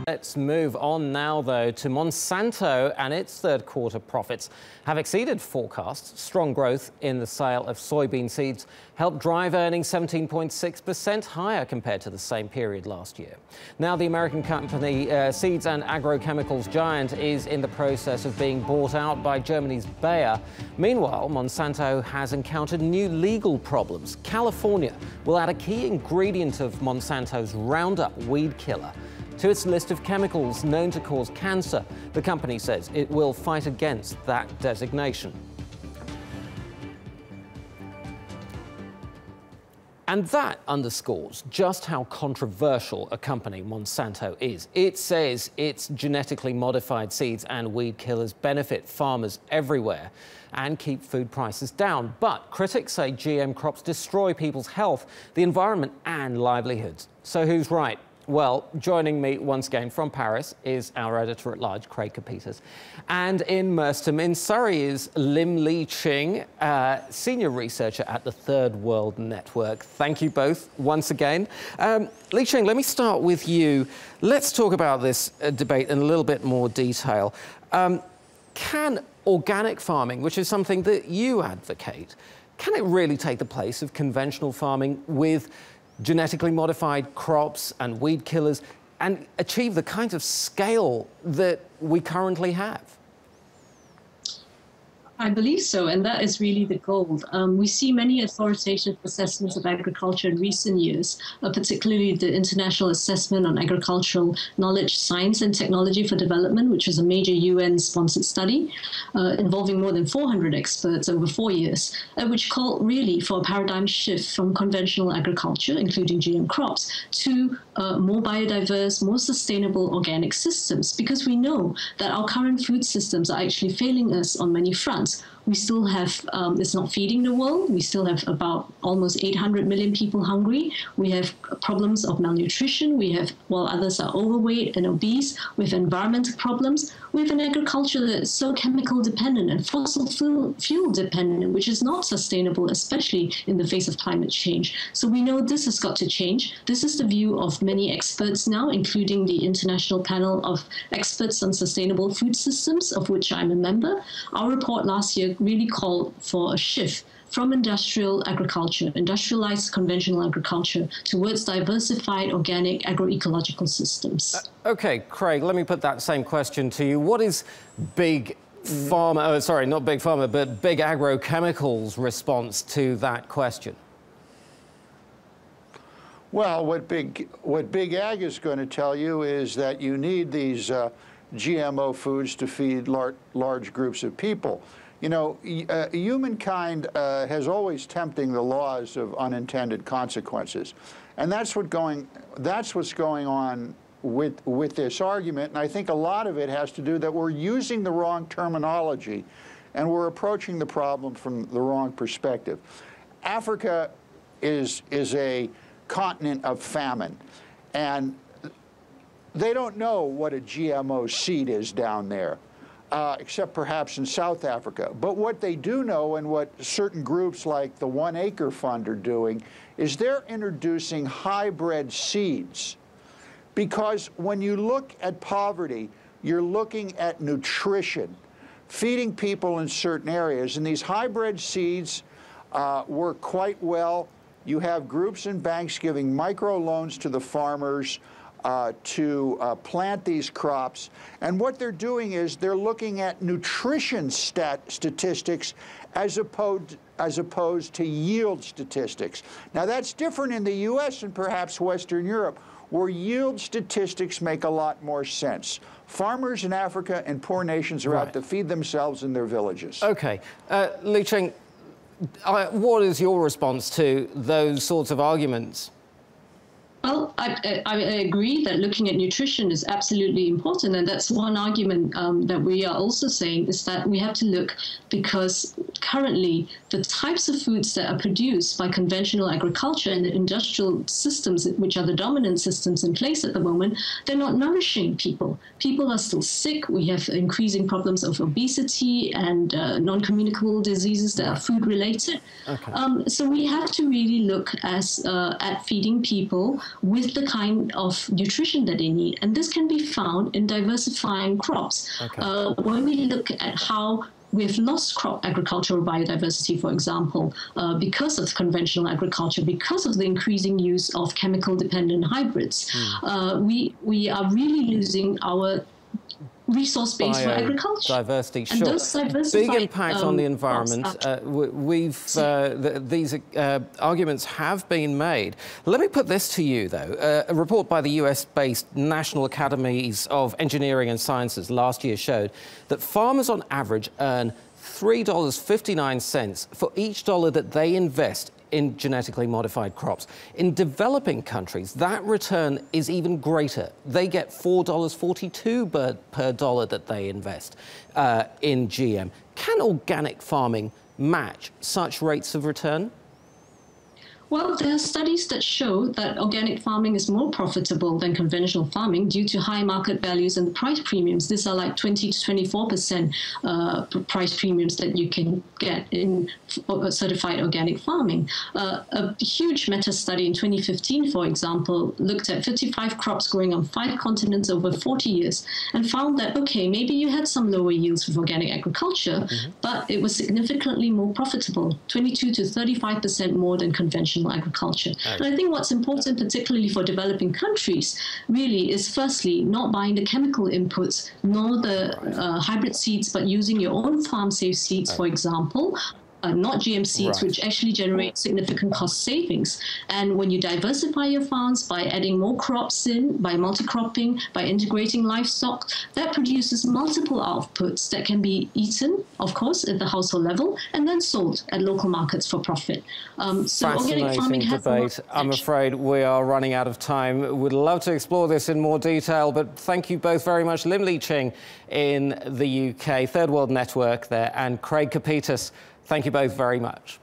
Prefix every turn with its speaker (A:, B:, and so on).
A: Let's move on now, though, to Monsanto, and its third quarter profits have exceeded forecasts. Strong growth in the sale of soybean seeds helped drive earnings 17.6% higher compared to the same period last year. Now, the American company seeds and agrochemicals giant is in the process of being bought out by Germany's Bayer. Meanwhile, Monsanto has encountered new legal problems. California will add a key ingredient of Monsanto's Roundup weed killer to its list of chemicals known to cause cancer. The company says it will fight against that designation. And that underscores just how controversial a company Monsanto is. It says its genetically modified seeds and weed killers benefit farmers everywhere and keep food prices down. But critics say GM crops destroy people's health, the environment and livelihoods. So who's right? Well, joining me once again from Paris is our editor-at-large, Craig Copetas. And in Merstham in Surrey is Lim Ching, senior researcher at the Third World Network. Thank you both once again. Ching, let me start with you. Let's talk about this debate in a little bit more detail. Can organic farming, which is something that you advocate, can it really take the place of conventional farming with genetically modified crops and weed killers and achieve the kinds of scale that we currently have?
B: I believe so, and that is really the goal. We see many authoritative assessments of agriculture in recent years, particularly the International Assessment on Agricultural Knowledge, Science and Technology for Development, which is a major UN-sponsored study involving more than 400 experts over 4 years, which called really for a paradigm shift from conventional agriculture, including GM crops, to more biodiverse, more sustainable organic systems, because we know that our current food systems are actually failing us on many fronts. We still have, it's not feeding the world. We still have about almost 800 million people hungry. We have problems of malnutrition. We have, while others are overweight and obese, we have environmental problems. We have an agriculture that is so chemical dependent and fossil fuel dependent, which is not sustainable, especially in the face of climate change. So we know this has got to change. This is the view of many experts now, including the International Panel of Experts on Sustainable Food Systems, of which I'm a member. Our report last year really called for a shift from industrial agriculture, industrialized conventional agriculture, towards diversified organic agroecological systems.
A: OK, Craig, let me put that same question to you. What is big pharma, sorry, not big pharma, but big agrochemicals' response to that question?
C: Well, what big ag is going to tell you is that you need these GMO foods to feed large groups of people. You know, humankind has always tempting the laws of unintended consequences, and that's what's going on with this argument. And I think a lot of it has to do that we're using the wrong terminology, and we're approaching the problem from the wrong perspective. Africa is a continent of famine, and they don't know what a GMO seed is down there. Except perhaps in South Africa. But what they do know, and what certain groups like the 1 Acre Fund are doing, is they're introducing hybrid seeds. Because when you look at poverty, you're looking at nutrition, feeding people in certain areas. And these hybrid seeds work quite well. You have groups and banks giving microloans to the farmers to plant these crops. And what they're doing is they're looking at nutrition statistics as opposed to yield statistics. Now, that's different in the US and perhaps Western Europe, where yield statistics make a lot more sense. Farmers in Africa and poor nations are out to feed themselves in their villages. OK.
A: Ching, what is your response to those sorts of arguments?
B: Well, I agree that looking at nutrition is absolutely important, and that's one argument that we are also saying is that we have to look, because currently the types of foods that are produced by conventional agriculture and the industrial systems, which are the dominant systems in place at the moment, they're not nourishing people. People are still sick. We have increasing problems of obesity and non-communicable diseases that are food-related. Okay. So we have to really look at feeding people with the kind of nutrition that they need. And this can be found in diversifying crops. When we look at how we've lost crop agricultural biodiversity, for example, because of conventional agriculture, because of the increasing use of chemical-dependent hybrids. We are really losing our resource base for agriculture.
A: Diversity,
B: and
A: sure.
B: those diversified,
A: big impact on the environment. These arguments have been made. Let me put this to you, though. A report by the US-based National Academies of Engineering and Sciences last year showed that farmers on average earn $3.59 for each dollar that they invest in genetically modified crops. In developing countries, that return is even greater. They get $4.42 per dollar that they invest in GM. Can organic farming match such rates of return?
B: Well, there are studies that show that organic farming is more profitable than conventional farming due to high market values and the price premiums. These are like 20 to 24% price premiums that you can get in certified organic farming. A huge meta-study in 2015, for example, looked at 55 crops growing on 5 continents over 40 years and found that, okay, maybe you had some lower yields with organic agriculture, but it was significantly more profitable, 22 to 35% more than conventional agriculture. And I think what's important, particularly for developing countries, really is firstly not buying the chemical inputs nor the hybrid seeds, but using your own farm-safe seeds, for example. Not GM seeds, which actually generate significant cost savings. And when you diversify your farms by adding more crops in, by multi-cropping, by integrating livestock, that produces multiple outputs that can be eaten, of course, at the household level, and then sold at local markets for profit. So organic farming has
A: debate. I'm afraid we are running out of time. We'd love to explore this in more detail, but thank you both very much. Lim Ching in the UK, Third World Network there, and Craig Copetas. Thank you both very much.